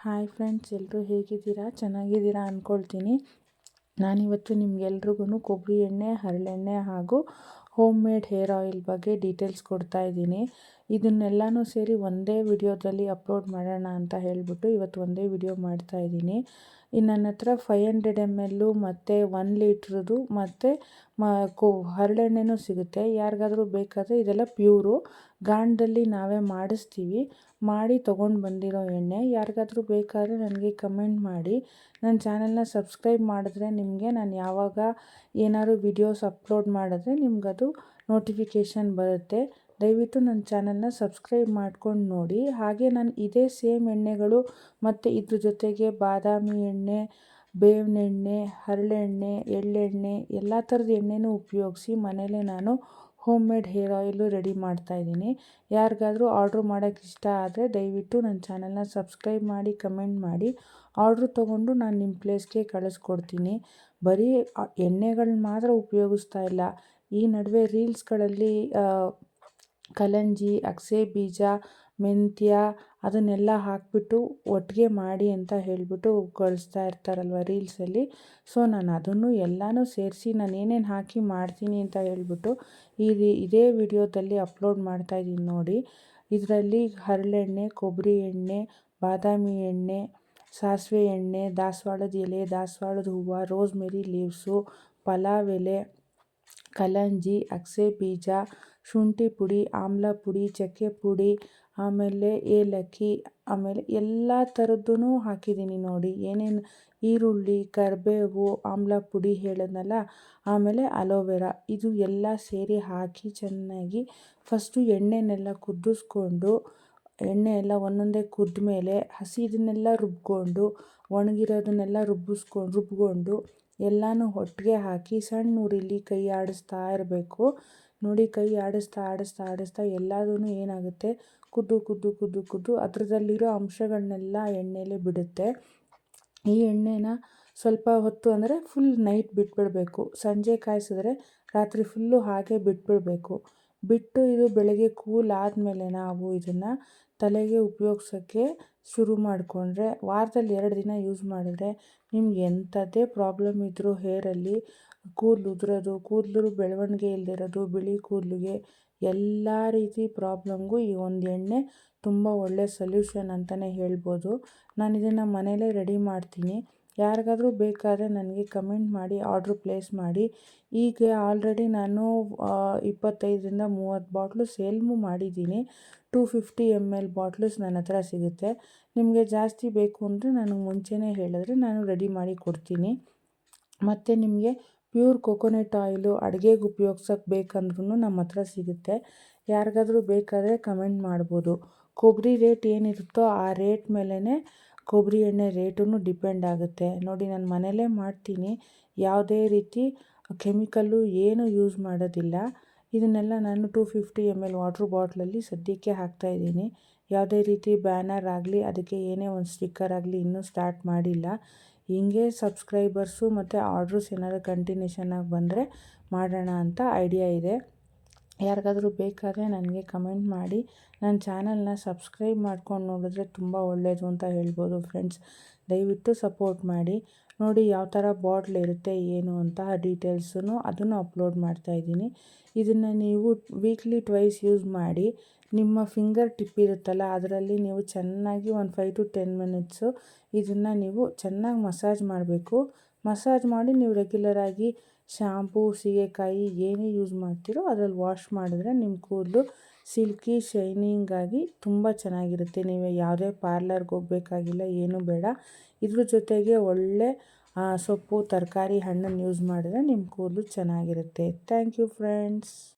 Hi friends, ಎಲ್ಲರೂ ಹೇಗಿದ್ದೀರಾ? ಚೆನ್ನಾಗಿದ್ದೀರಾ ಅಂದ್ಕೊಳ್ತೀನಿ. ನಾನಿವತ್ತು ನಿಮ್ಗೆಲ್ರಿಗೂ ಕೊಬ್ಬರಿ ಎಣ್ಣೆ, ಹರಳೆಣ್ಣೆ ಹಾಗೂ ಹೋಮ್ ಮೇಡ್ ಹೇರ್ ಆಯಿಲ್ ಬಗ್ಗೆ ಡೀಟೇಲ್ಸ್ ಕೊಡ್ತಾ ಇದ್ದೀನಿ. ಇದನ್ನೆಲ್ಲನೂ ಸೇರಿ ಒಂದೇ ವಿಡಿಯೋದಲ್ಲಿ ಅಪ್ಲೋಡ್ ಮಾಡೋಣ ಅಂತ ಹೇಳಿಬಿಟ್ಟು ಇವತ್ತು ಒಂದೇ ವಿಡಿಯೋ ಮಾಡ್ತಾ ಇದ್ದೀನಿ. ನನ್ನ ಹತ್ರ 500 ml ಮತ್ತು 1 ಲೀಟ್ರದ್ದು ಮತ್ತು ಹರಳೆಣ್ಣೆನೂ ಸಿಗುತ್ತೆ. ಯಾರಿಗಾದರೂ ಬೇಕಾದರೆ ಇದೆಲ್ಲ ಪ್ಯೂರು ಗಾಣದಲ್ಲಿ ನಾವೇ ಮಾಡಿ ತೊಗೊಂಡು ಬಂದಿರೋ ಎಣ್ಣೆ. ಯಾರಿಗಾದರೂ ಬೇಕಾದರೆ ನನಗೆ ಕಮೆಂಟ್ ಮಾಡಿ. ನನ್ನ ಚಾನಲ್ನ ಸಬ್ಸ್ಕ್ರೈಬ್ ಮಾಡಿದ್ರೆ ನಿಮಗೆ ನಾನು ಯಾವಾಗ ಏನಾದ್ರು ವಿಡಿಯೋಸ್ ಅಪ್ಲೋಡ್ ಮಾಡಿದ್ರೆ ನಿಮಗದು ನೋಟಿಫಿಕೇಷನ್ ಬರುತ್ತೆ. ದಯವಿಟ್ಟು ನನ್ನ ಚಾನಲ್ನ ಸಬ್ಸ್ಕ್ರೈಬ್ ಮಾಡ್ಕೊಂಡು ನೋಡಿ. ಹಾಗೆ ನಾನು ಇದೇ ಸೇಮ್ ಎಣ್ಣೆಗಳು ಮತ್ತು ಇದ್ರ ಜೊತೆಗೆ ಬಾದಾಮಿ ಎಣ್ಣೆ, ಬೇವಿನ ಎಣ್ಣೆ, ಹರಳೆಣ್ಣೆ, ಎಳ್ಳೆಣ್ಣೆ ಎಲ್ಲ ಥರದ ಎಣ್ಣೆನೂ ಉಪಯೋಗಿಸಿ ಮನೇಲೇ ನಾನು home made hair oil ready ಮಾಡ್ತಾಯಿದ್ದೀನಿ. ಯಾರಿಗಾದರೂ ಆರ್ಡ್ರ್ ಮಾಡೋಕ್ಕೆ ಇಷ್ಟ ಆದರೆ ದಯವಿಟ್ಟು ನನ್ನ ಚಾನಲ್ನ ಸಬ್ಸ್ಕ್ರೈಬ್ ಮಾಡಿ, ಕಮೆಂಟ್ ಮಾಡಿ. ಆರ್ಡ್ರ್ ತೊಗೊಂಡು ನಾನು ನಿಮ್ಮ ಪ್ಲೇಸ್ಗೆ ಕಳಿಸ್ಕೊಡ್ತೀನಿ. ಬರೀ ಎಣ್ಣೆಗಳನ್ನ ಮಾತ್ರ ಉಪಯೋಗಿಸ್ತಾ ಇಲ್ಲ. ಈ ನಡುವೆ ರೀಲ್ಸ್ಗಳಲ್ಲಿ ಕಲ್ಲಂಜಿ, ಅಗಸೆ ಬೀಜ, ಮೆಂತ್ಯ ಅದನ್ನೆಲ್ಲ ಹಾಕಿಬಿಟ್ಟು ಒಟ್ಟಿಗೆ ಮಾಡಿ ಅಂತ ಹೇಳಿಬಿಟ್ಟು ಕಳಿಸ್ತಾ ಇರ್ತಾರಲ್ವ ರೀಲ್ಸಲ್ಲಿ. ಸೊ ನಾನು ಅದನ್ನು ಎಲ್ಲನೂ ಸೇರಿಸಿ ನಾನು ಏನೇನು ಹಾಕಿ ಮಾಡ್ತೀನಿ ಅಂತ ಹೇಳಿಬಿಟ್ಟು ಇದೇ ವಿಡಿಯೋದಲ್ಲಿ ಅಪ್ಲೋಡ್ ಮಾಡ್ತಾಯಿದ್ದೀನಿ ನೋಡಿ. ಇದರಲ್ಲಿ ಹರಳೆಣ್ಣೆ, ಕೊಬ್ಬರಿ ಎಣ್ಣೆ, ಬಾದಾಮಿ ಎಣ್ಣೆ, ಸಾಸಿವೆ ಎಣ್ಣೆ, ದಾಸವಾಳದ ಎಲೆ, ದಾಸವಾಳದ ಹೂವು, ರೋಸ್ಮೆರಿ ಲೀವ್ಸು, ಪಲಾವ್ ಎಲೆ, ಕಲ್ಲಂಜಿ, ಅಗಸೆ ಬೀಜ, ಶುಂಠಿ ಪುಡಿ, ಆಮ್ಲ ಪುಡಿ, ಚಕ್ಕೆ ಪುಡಿ, ಆಮೇಲೆ ಏಲಕ್ಕಿ, ಆಮೇಲೆ ಎಲ್ಲ ಥರದ್ದೂ ಹಾಕಿದ್ದೀನಿ ನೋಡಿ. ಏನೇನು ಈರುಳ್ಳಿ, ಕರಿಬೇವು, ಆಮ್ಲ ಪುಡಿ ಹೇಳಿದ್ನಲ್ಲ, ಆಮೇಲೆ ಅಲೋವೆರಾ, ಇದು ಎಲ್ಲ ಸೇರಿ ಹಾಕಿ ಚೆನ್ನಾಗಿ ಫಸ್ಟು ಎಣ್ಣೆನೆಲ್ಲ ಕುದಿಸ್ಕೊಂಡು, ಎಣ್ಣೆ ಎಲ್ಲ ಒಂದೊಂದೇ ಕುದ್ದ ಮೇಲೆ ಹಸಿದನ್ನೆಲ್ಲ ರುಬ್ಕೊಂಡು, ಒಣಗಿರೋದನ್ನೆಲ್ಲ ರುಬ್ಕೊಂಡು ಎಲ್ಲನೂ ಒಟ್ಟಿಗೆ ಹಾಕಿ ಸಣ್ಣ ಉರಿಲಿ ಕೈ ಆಡಿಸ್ತಾ ಇರಬೇಕು ನೋಡಿ. ಕೈ ಆಡಿಸ್ತಾ ಎಲ್ಲದೂ ಏನಾಗುತ್ತೆ, ಕುದ್ದು ಅದರದಲ್ಲಿರೋ ಅಂಶಗಳನ್ನೆಲ್ಲ ಎಣ್ಣೆಲೇ ಬಿಡುತ್ತೆ. ಈ ಎಣ್ಣೆನ ಸ್ವಲ್ಪ ಹೊತ್ತು ಅಂದರೆ ಫುಲ್ ನೈಟ್ ಬಿಟ್ಬಿಡಬೇಕು. ಸಂಜೆ ಕಾಯಿಸಿದ್ರೆ ರಾತ್ರಿ ಫುಲ್ಲು ಹಾಗೆ ಬಿಟ್ಬಿಡಬೇಕು. ಬಿಟ್ಟು ಇದು ಬೆಳಗ್ಗೆ ಕೂಲ್ ಆದಮೇಲೆ ನಾವು ಇದನ್ನು ತಲೆಗೆ ಉಪಯೋಗ್ಸೋಕ್ಕೆ ಶುರು ಮಾಡಿಕೊಂಡ್ರೆ ವಾರದಲ್ಲಿ 2 ದಿನ ಯೂಸ್ ಮಾಡಿದ್ರೆ ನಿಮ್ಗೆ ಎಂಥದ್ದೇ ಪ್ರಾಬ್ಲಮ್ ಇದ್ದರೂ ಹೇರಲ್ಲಿ, ಕೂದಲು ಉದುರೋದು, ಕೂದಲು ಬೆಳವಣಿಗೆ ಇಲ್ಲದಿರೋದು, ಬಿಳಿ ಕೂದಲಿಗೆ ಎಲ್ಲ ರೀತಿ ಪ್ರಾಬ್ಲಮ್ಗೂ ಈ ಒಂದು ಎಣ್ಣೆ ತುಂಬ ಒಳ್ಳೆಯ ಸೊಲ್ಯೂಷನ್ ಅಂತಲೇ ಹೇಳ್ಬೋದು. ನಾನು ಇದನ್ನು ಮನೇಲೇ ರೆಡಿ ಮಾಡ್ತೀನಿ. ಯಾರಿಗಾದರೂ ಬೇಕಾದರೆ ನನಗೆ ಕಮೆಂಟ್ ಮಾಡಿ ಆರ್ಡ್ರ್ ಪ್ಲೇಸ್ ಮಾಡಿ. ಈಗ ಆಲ್ರೆಡಿ ನಾನು 25-30 ಬಾಟ್ಲು ಸೇಲ್ಮು ಮಾಡಿದ್ದೀನಿ. 250 ml ಬಾಟ್ಲಸ್ ನನ್ನ ಹತ್ರ ಸಿಗುತ್ತೆ. ನಿಮಗೆ ಜಾಸ್ತಿ ಬೇಕು ಅಂದರೆ ನನಗೆ ಮುಂಚೆನೇ ಹೇಳಿದ್ರೆ ನಾನು ರೆಡಿ ಮಾಡಿ ಕೊಡ್ತೀನಿ. ಮತ್ತು ನಿಮಗೆ ಪ್ಯೂರ್ ಕೊಕೊನಟ್ ಆಯಿಲು ಅಡುಗೆಗೆ ಉಪಯೋಗ್ಸೋಕ್ಕೆ ಬೇಕಂದ್ರೂ ನಮ್ಮ ಹತ್ರ ಸಿಗುತ್ತೆ. ಯಾರಿಗಾದರೂ ಬೇಕಾದರೆ ಕಮೆಂಟ್ ಮಾಡ್ಬೋದು. ಕೊಬ್ಬರಿ ರೇಟ್ ಏನಿರುತ್ತೋ ಆ ರೇಟ್ ಮೇಲೇ ಕೊಬ್ಬರಿ ಎಣ್ಣೆ ರೇಟೂ ಡಿಪೆಂಡ್ ಆಗುತ್ತೆ ನೋಡಿ. ನಾನು ಮನೇಲೇ ಮಾಡ್ತೀನಿ, ಯಾವುದೇ ರೀತಿ ಕೆಮಿಕಲ್ಲು ಏನೂ ಯೂಸ್ ಮಾಡೋದಿಲ್ಲ. ಇದನ್ನೆಲ್ಲ ನಾನು 250 ml ವಾಟ್ರ್ ಬಾಟ್ಲಲ್ಲಿ ಸದ್ಯಕ್ಕೆ ಹಾಕ್ತಾಯಿದ್ದೀನಿ. ಯಾವುದೇ ರೀತಿ ಬ್ಯಾನರ್ ಆಗಲಿ ಅದಕ್ಕೆ ಏನೇ ಒಂದು ಸ್ಟಿಕ್ಕರ್ ಆಗಲಿ ಇನ್ನೂ ಸ್ಟಾರ್ಟ್ ಮಾಡಿಲ್ಲ. ಹಿಂಗೆ ಸಬ್ಸ್ಕ್ರೈಬರ್ಸು ಮತ್ತು ಆರ್ಡ್ರಸ್ ಏನಾದರೂ ಕಂಟಿನ್ಯೂಷನ್ ಆಗಿ ಬಂದರೆ ಮಾಡೋಣ ಅಂತ ಐಡಿಯಾ ಇದೆ. ಯಾರಿಗಾದರೂ ಬೇಕಾದರೆ ನನಗೆ ಕಮೆಂಟ್ ಮಾಡಿ. ನನ್ನ ಚಾನಲ್ನ ಸಬ್ಸ್ಕ್ರೈಬ್ ಮಾಡ್ಕೊಂಡು ನೋಡಿದ್ರೆ ತುಂಬ ಒಳ್ಳೆಯದು ಅಂತ ಹೇಳ್ಬೋದು ಫ್ರೆಂಡ್ಸ್. ದಯವಿಟ್ಟು ಸಪೋರ್ಟ್ ಮಾಡಿ ನೋಡಿ. ಯಾವ ಥರ ಬಾಟ್ಲ್ ಇರುತ್ತೆ ಏನು ಅಂತ ಡೀಟೇಲ್ಸೂ ಅದನ್ನು ಅಪ್ಲೋಡ್ ಮಾಡ್ತಾಯಿದ್ದೀನಿ. ಇದನ್ನು ನೀವು ವೀಕ್ಲಿ ಟ್ವೈಸ್ ಯೂಸ್ ಮಾಡಿ. ನಿಮ್ಮ ಫಿಂಗರ್ ಟಿಪ್ ಇರುತ್ತಲ್ಲ ಅದರಲ್ಲಿ ನೀವು ಚೆನ್ನಾಗಿ ಒಂದು 5 to 10 ಮಿನಿಟ್ಸು ಇದನ್ನು ನೀವು ಚೆನ್ನಾಗಿ ಮಸಾಜ್ ಮಾಡಬೇಕು. ಮಸಾಜ್ ಮಾಡಿ ನೀವು ರೆಗ್ಯುಲರಾಗಿ ಶಾಂಪೂ, ಸೀಗೆಕಾಯಿ ಏನೇ ಯೂಸ್ ಮಾಡ್ತೀರೋ ಅದರಲ್ಲಿ ವಾಶ್ ಮಾಡಿದ್ರೆ ನಿಮ್ಮ ಕೂದಲು ಸಿಲ್ಕಿ ಶೈನಿಂಗಾಗಿ ತುಂಬ ಚೆನ್ನಾಗಿರುತ್ತೆ. ನೀವು ಯಾವುದೇ ಪಾರ್ಲರ್ಗೆ ಹೋಗಬೇಕಾಗಿಲ್ಲ, ಏನೂ ಬೇಡ. ಇದ್ರ ಜೊತೆಗೆ ಒಳ್ಳೆ ಸೊಪ್ಪು, ತರಕಾರಿ, ಹಣ್ಣನ್ನು ಯೂಸ್ ಮಾಡಿದ್ರೆ ನಿಮ್ಮ ಕೂದಲು ಚೆನ್ನಾಗಿರುತ್ತೆ. Thank you friends.